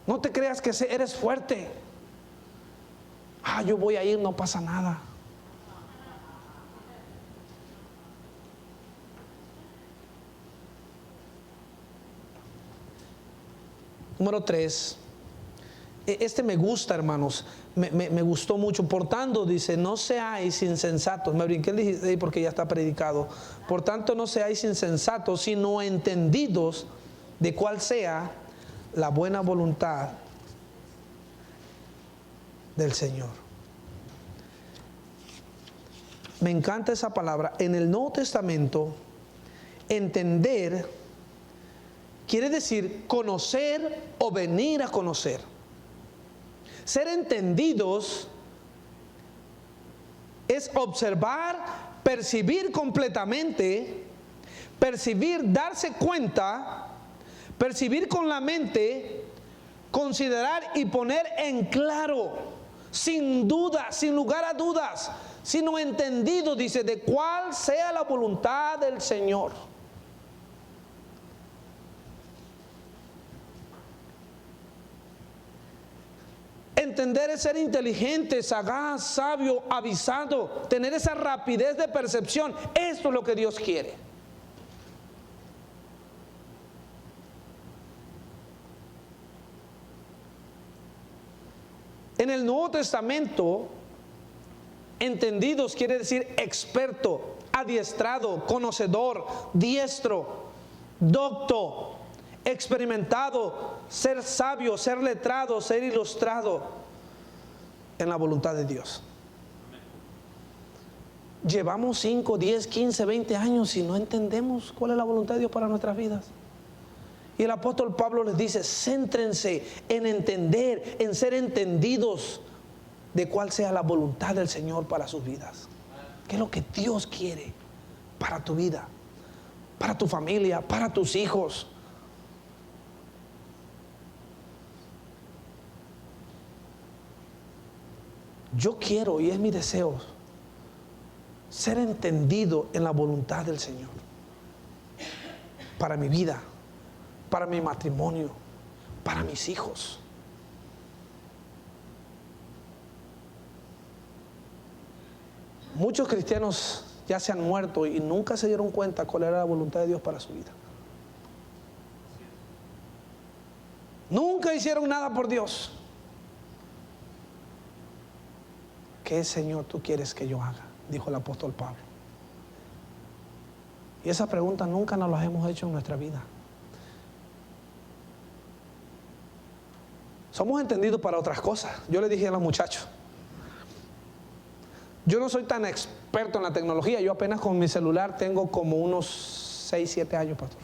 No te creas que eres fuerte. Yo voy a ir, no pasa nada. Número 3. Este me gusta, hermanos. Me gustó mucho. Por tanto, dice, no seáis insensatos. Me brinqué el 16 porque ya está predicado. Por tanto, no seáis insensatos, sino entendidos de cuál sea la buena voluntad del Señor. Me encanta esa palabra. En el Nuevo Testamento, entender quiere decir conocer o venir a conocer. Ser entendidos es observar, percibir completamente, percibir, darse cuenta, percibir con la mente, considerar y poner en claro, sin duda, sin lugar a dudas, sino entendido, dice, de cuál sea la voluntad del Señor. Entender es ser inteligente, sagaz, sabio, avisado, tener esa rapidez de percepción. Esto es lo que Dios quiere. En el Nuevo Testamento, entendidos quiere decir experto, adiestrado, conocedor, diestro, docto, experimentado, ser sabio, ser letrado, ser ilustrado en la voluntad de Dios. Llevamos 5, 10, 15, 20 años y no entendemos cuál es la voluntad de Dios para nuestras vidas. Y el apóstol Pablo les dice, céntrense en entender, en ser entendidos de cuál sea la voluntad del Señor para sus vidas. ¿Qué es lo que Dios quiere para tu vida, para tu familia, para tus hijos? Yo quiero, y es mi deseo, ser entendido en la voluntad del Señor para mi vida, para mi matrimonio, para mis hijos. Muchos cristianos ya se han muerto y nunca se dieron cuenta cuál era la voluntad de Dios para su vida. Nunca hicieron nada por Dios. ¿Qué, Señor, tú quieres que yo haga? Dijo el apóstol Pablo. Y esa pregunta nunca nos la hemos hecho en nuestra vida. Somos entendidos para otras cosas. Yo le dije a los muchachos, yo no soy tan experto en la tecnología. Yo apenas con mi celular tengo como unos 6, 7 años, pastor.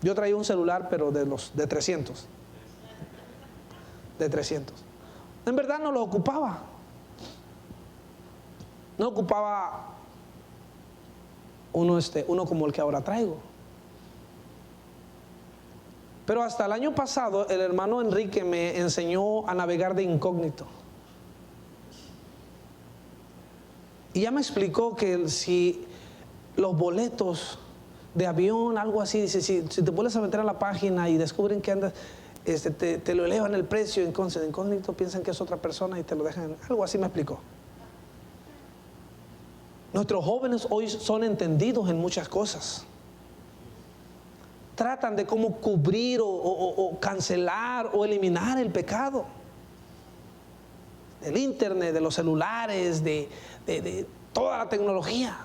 Yo traía un celular, pero de 300. De 300. En verdad no lo ocupaba. No ocupaba uno como el que ahora traigo. Pero hasta el año pasado el hermano Enrique me enseñó a navegar de incógnito. Y ya me explicó que si los boletos de avión, algo así, dice, si te vuelves a meter a la página y descubren que andas, te lo elevan el precio, entonces de incógnito piensan que es otra persona y te lo dejan, algo así me explicó. Nuestros jóvenes hoy son entendidos en muchas cosas. Tratan de cómo cubrir o cancelar o eliminar el pecado. Del internet, de los celulares, de toda la tecnología.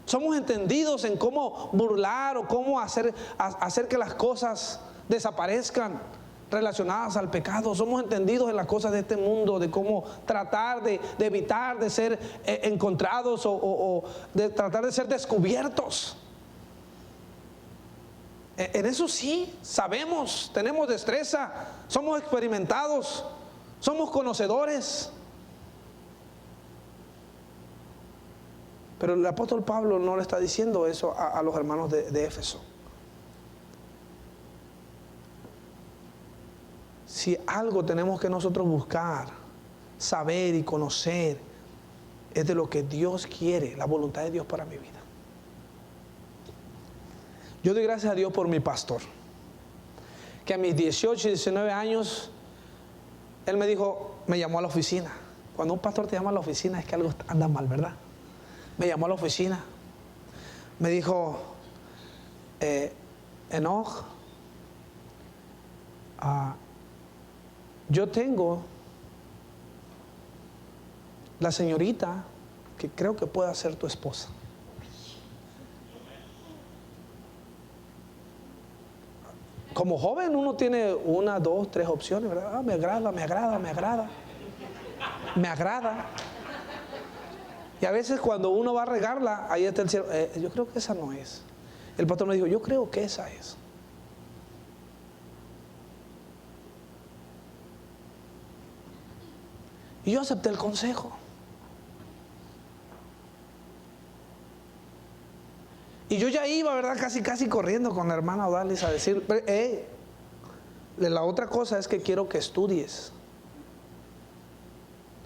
Somos entendidos en cómo burlar o cómo hacer que las cosas desaparezcan relacionadas al pecado. Somos entendidos en las cosas de este mundo, de cómo tratar de evitar de ser encontrados o de tratar de ser descubiertos. En eso sí, sabemos, tenemos destreza, somos experimentados, somos conocedores. Pero el apóstol Pablo no le está diciendo eso a los hermanos de Éfeso. Si algo tenemos que nosotros buscar, saber y conocer, es de lo que Dios quiere, la voluntad de Dios para mi vida. Yo doy gracias a Dios por mi pastor, que a mis 18 y 19 años, él me llamó a la oficina. Cuando un pastor te llama a la oficina es que algo anda mal, ¿verdad? Me llamó a la oficina, me dijo, Enoch, Yo tengo la señorita que creo que pueda ser tu esposa. Como joven uno tiene 1, 2, 3 opciones, ¿verdad? Me agrada, me agrada, me agrada. Me agrada. Y a veces cuando uno va a regarla, ahí está el cielo. Yo creo que esa no es. El pastor me dijo, yo creo que esa es. Y yo acepté el consejo. Y yo ya iba, ¿verdad? Casi corriendo con la hermana Odalis a decir, la otra cosa es que quiero que estudies.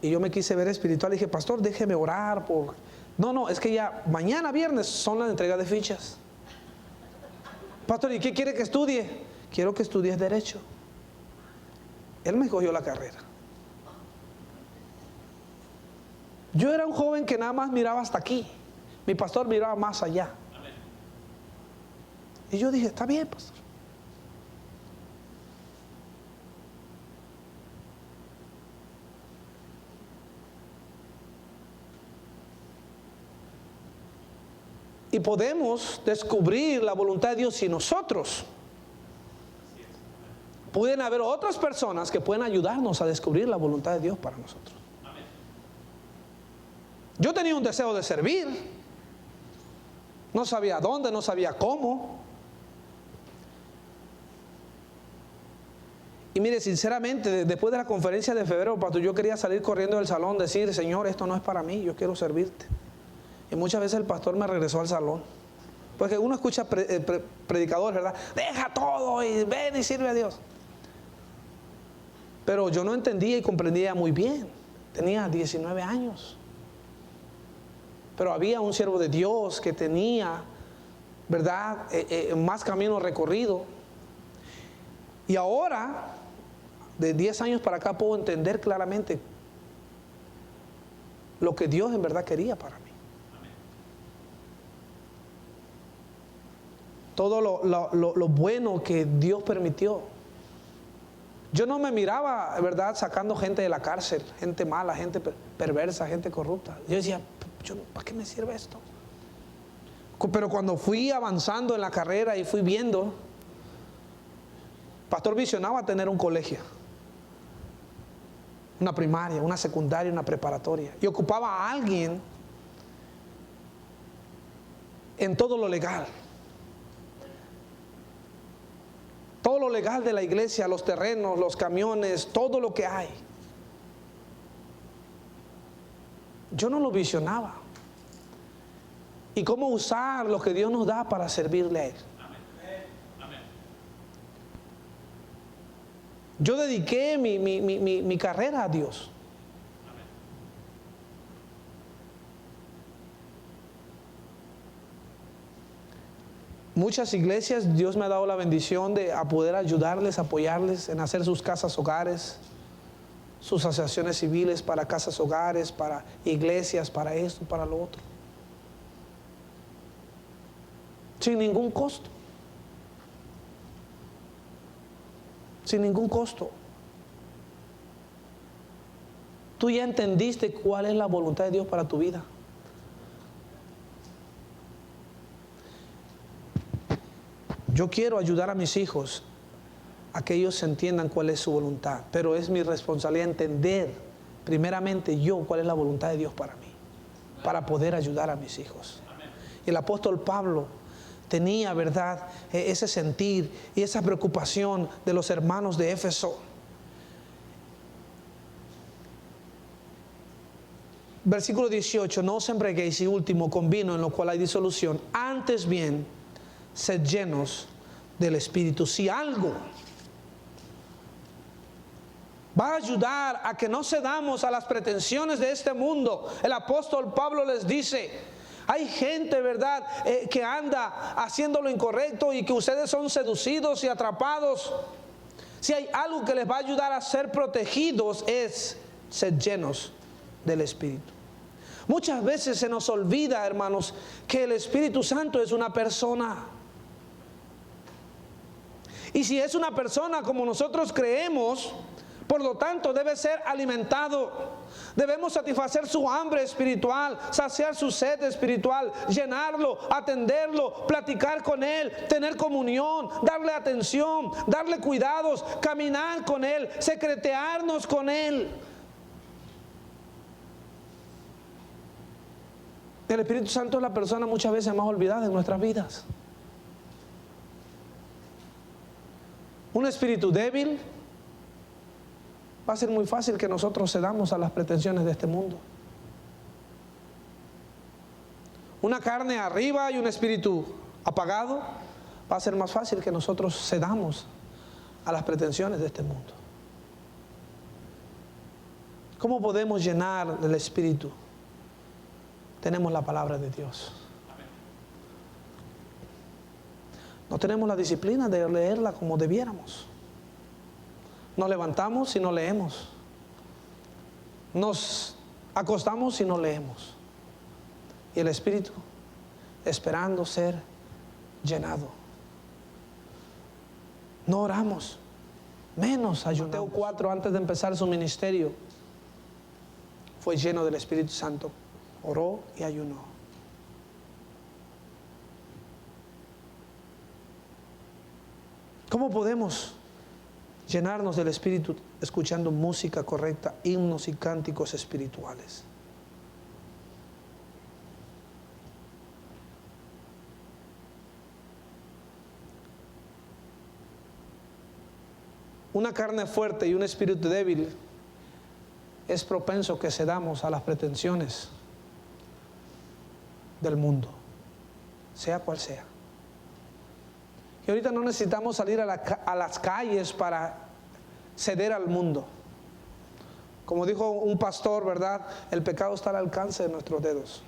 Y yo me quise ver espiritual y dije, pastor, déjeme orar por... No, es que ya mañana viernes son las entregas de fichas. Pastor, ¿y qué quiere que estudie? Quiero que estudies Derecho. Él me cogió la carrera. Yo era un joven que nada más miraba hasta aquí. Mi pastor miraba más allá. Y yo dije, está bien, pastor. Y podemos descubrir la voluntad de Dios si nosotros. Pueden haber otras personas que pueden ayudarnos a descubrir la voluntad de Dios para nosotros. Yo tenía un deseo de servir. No sabía dónde, no sabía cómo. Y mire, sinceramente, después de la conferencia de febrero, pastor, yo quería salir corriendo del salón, decir, Señor, esto no es para mí, yo quiero servirte. Y muchas veces el pastor me regresó al salón. Porque uno escucha predicadores, ¿verdad? Deja todo y ven y sirve a Dios. Pero yo no entendía y comprendía muy bien. Tenía 19 años. Pero había un siervo de Dios que tenía, ¿verdad? Más camino recorrido. Y ahora, de 10 años para acá, puedo entender claramente lo que Dios en verdad quería para mí. Todo lo bueno que Dios permitió. Yo no me miraba, ¿verdad?, sacando gente de la cárcel, gente mala, gente perversa, gente corrupta. Yo decía, ¿para qué me sirve esto? Pero cuando fui avanzando en la carrera y fui viendo, pastor visionaba tener un colegio, una primaria, una secundaria, una preparatoria, y ocupaba a alguien en todo lo legal. Todo lo legal de la iglesia, los terrenos, los camiones, todo lo que hay. Yo no lo visionaba. Y cómo usar lo que Dios nos da para servirle a Él. Amén. Yo dediqué mi carrera a Dios. Muchas iglesias, Dios me ha dado la bendición de poder ayudarles, apoyarles en hacer sus casas hogares, sus asociaciones civiles para casas hogares, para iglesias, para esto, para lo otro. Sin ningún costo. Sin ningún costo. Tú ya entendiste cuál es la voluntad de Dios para tu vida. Yo quiero ayudar a mis hijos a que ellos entiendan cuál es su voluntad, pero es mi responsabilidad entender primeramente yo cuál es la voluntad de Dios para mí, para poder ayudar a mis hijos. Y el apóstol Pablo tenía, ¿verdad?, ese sentir y esa preocupación de los hermanos de Éfeso. Versículo 18, no os embriaguéis y último con vino en lo cual hay disolución, antes bien sed llenos del Espíritu. Si algo va a ayudar a que no cedamos a las pretensiones de este mundo, el apóstol Pablo les dice, hay gente, ¿verdad?, que anda haciendo lo incorrecto y que ustedes son seducidos y atrapados. Si hay algo que les va a ayudar a ser protegidos es ser llenos del Espíritu. Muchas veces se nos olvida, hermanos, que el Espíritu Santo es una persona. Y si es una persona como nosotros creemos, por lo tanto debe ser alimentado. Debemos satisfacer su hambre espiritual, saciar su sed espiritual, llenarlo, atenderlo, platicar con él, tener comunión, darle atención, darle cuidados, caminar con él, secretearnos con él. El Espíritu Santo es la persona muchas veces más olvidada en nuestras vidas. Un espíritu débil, va a ser muy fácil que nosotros cedamos a las pretensiones de este mundo. Una carne arriba y un espíritu apagado, va a ser más fácil que nosotros cedamos a las pretensiones de este mundo. ¿Cómo podemos llenar el espíritu? Tenemos la palabra de Dios. No tenemos la disciplina de leerla como debiéramos. Nos levantamos y no leemos. Nos acostamos y no leemos. Y el Espíritu esperando ser llenado. No oramos, menos ayunamos. Mateo 4, antes de empezar su ministerio, fue lleno del Espíritu Santo. Oró y ayunó. ¿Cómo podemos llenarnos del Espíritu escuchando música correcta, himnos y cánticos espirituales? Una carne fuerte y un espíritu débil es propenso que cedamos a las pretensiones del mundo, sea cual sea. Y ahorita no necesitamos salir a las calles para ceder al mundo. Como dijo un pastor, ¿verdad? El pecado está al alcance de nuestros dedos.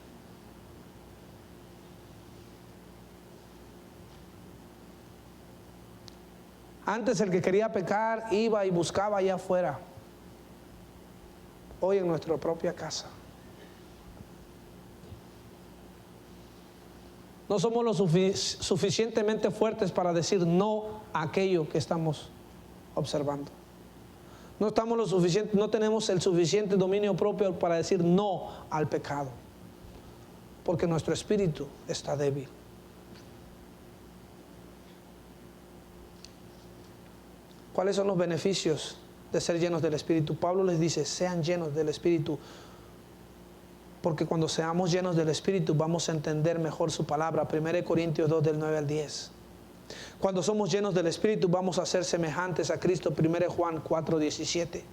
Antes el que quería pecar iba y buscaba allá afuera. Hoy en nuestra propia casa. No somos lo suficientemente fuertes para decir no a aquello que estamos observando. No tenemos el suficiente dominio propio para decir no al pecado, porque nuestro espíritu está débil. ¿Cuáles son los beneficios de ser llenos del Espíritu? Pablo les dice, sean llenos del Espíritu, porque cuando seamos llenos del Espíritu vamos a entender mejor su palabra. 1 Corintios 2 del 9 al 10. Cuando somos llenos del Espíritu vamos a ser semejantes a Cristo. 1 Juan 4, 17.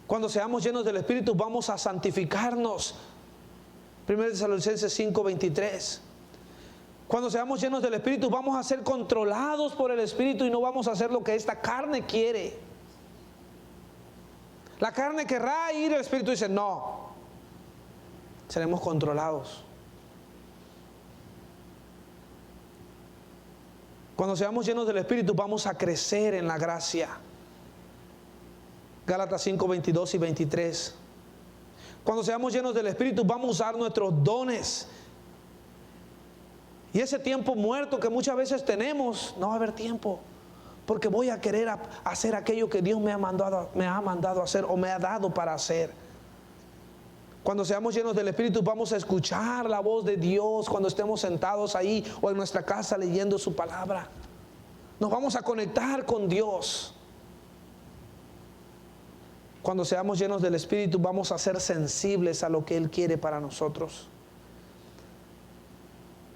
Cuando seamos llenos del Espíritu vamos a santificarnos. 1 Tesalonicenses 5, 23. Cuando seamos llenos del Espíritu vamos a ser controlados por el Espíritu y no vamos a hacer lo que esta carne quiere. La carne querrá ir, el Espíritu dice no. Seremos controlados. Cuando seamos llenos del Espíritu vamos a crecer en la gracia. Gálatas 5, 22 y 23. Cuando seamos llenos del Espíritu vamos a usar nuestros dones. Y ese tiempo muerto que muchas veces tenemos, no va a haber tiempo. Porque voy a querer hacer aquello que Dios me ha mandado a hacer o me ha dado para hacer. Cuando seamos llenos del Espíritu vamos a escuchar la voz de Dios cuando estemos sentados ahí o en nuestra casa leyendo su palabra. Nos vamos a conectar con Dios. Cuando seamos llenos del Espíritu vamos a ser sensibles a lo que Él quiere para nosotros.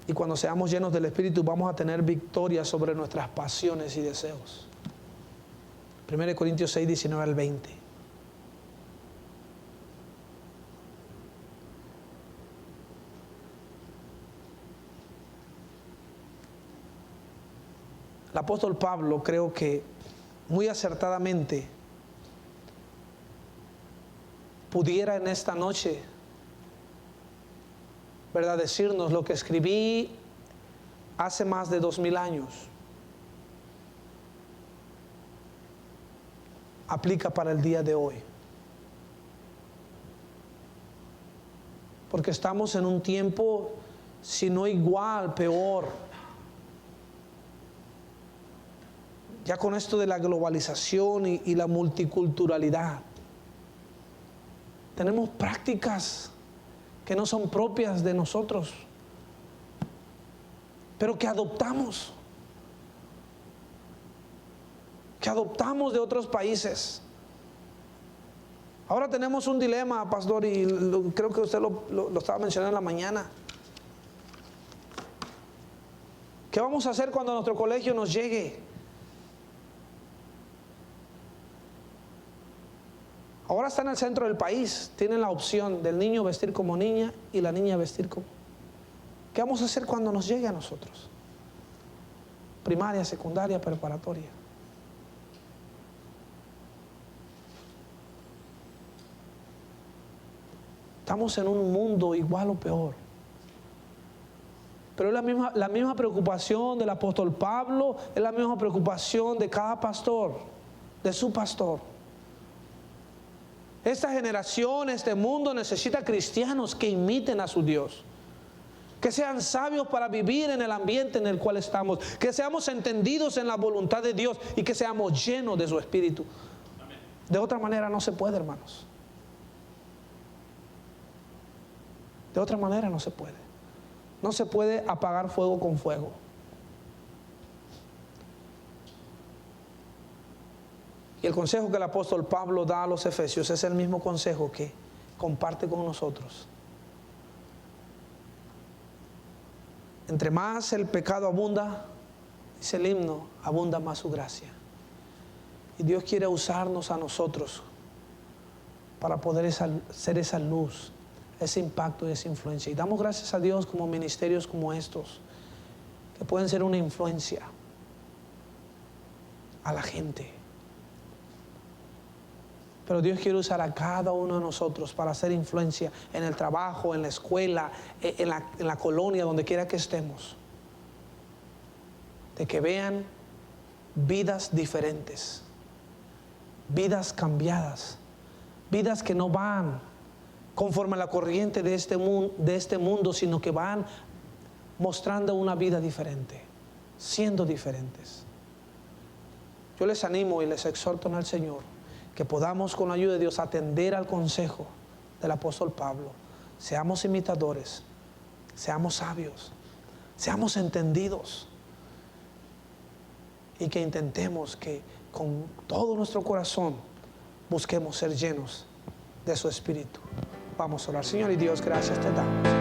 Y cuando seamos llenos del Espíritu vamos a tener victoria sobre nuestras pasiones y deseos. 1 Corintios 6, 19 al 20. El apóstol Pablo creo que muy acertadamente pudiera en esta noche, ¿verdad?, decirnos lo que escribí hace más de 2000 años. Aplica para el día de hoy. Porque estamos en un tiempo, si no igual, peor. ya con esto de la globalización y la multiculturalidad, tenemos prácticas que no son propias de nosotros, pero que adoptamos de otros países. Ahora tenemos un dilema, pastor, y creo que usted lo estaba mencionando en la mañana. ¿Qué vamos a hacer cuando nuestro colegio nos llegue? Ahora está en el centro del país. Tienen la opción del niño vestir como niña y la niña vestir como... ¿Qué vamos a hacer cuando nos llegue a nosotros? Primaria, secundaria, preparatoria. Estamos en un mundo igual o peor. Pero es la misma preocupación del apóstol Pablo, es la misma preocupación de cada pastor, de su pastor. Esta generación, este mundo necesita cristianos que imiten a su Dios, que sean sabios para vivir en el ambiente en el cual estamos, que seamos entendidos en la voluntad de Dios y que seamos llenos de su Espíritu. De otra manera no se puede, hermanos. De otra manera no se puede. No se puede apagar fuego con fuego. Y el consejo que el apóstol Pablo da a los efesios es el mismo consejo que comparte con nosotros. Entre más el pecado abunda, dice el himno, abunda más su gracia. Y Dios quiere usarnos a nosotros para poder ser esa luz, ese impacto y esa influencia. Y damos gracias a Dios como ministerios como estos, que pueden ser una influencia a la gente. Pero Dios quiere usar a cada uno de nosotros para hacer influencia en el trabajo, en la escuela, en la colonia, donde quiera que estemos. De que vean vidas diferentes, vidas cambiadas, vidas que no van conforme a la corriente de este mundo, sino que van mostrando una vida diferente, siendo diferentes. Yo les animo y les exhorto en el Señor que podamos, con la ayuda de Dios, atender al consejo del apóstol Pablo. Seamos imitadores, seamos sabios, seamos entendidos, y que intentemos que con todo nuestro corazón busquemos ser llenos de su Espíritu. Vamos a orar. Señor y Dios, gracias te damos.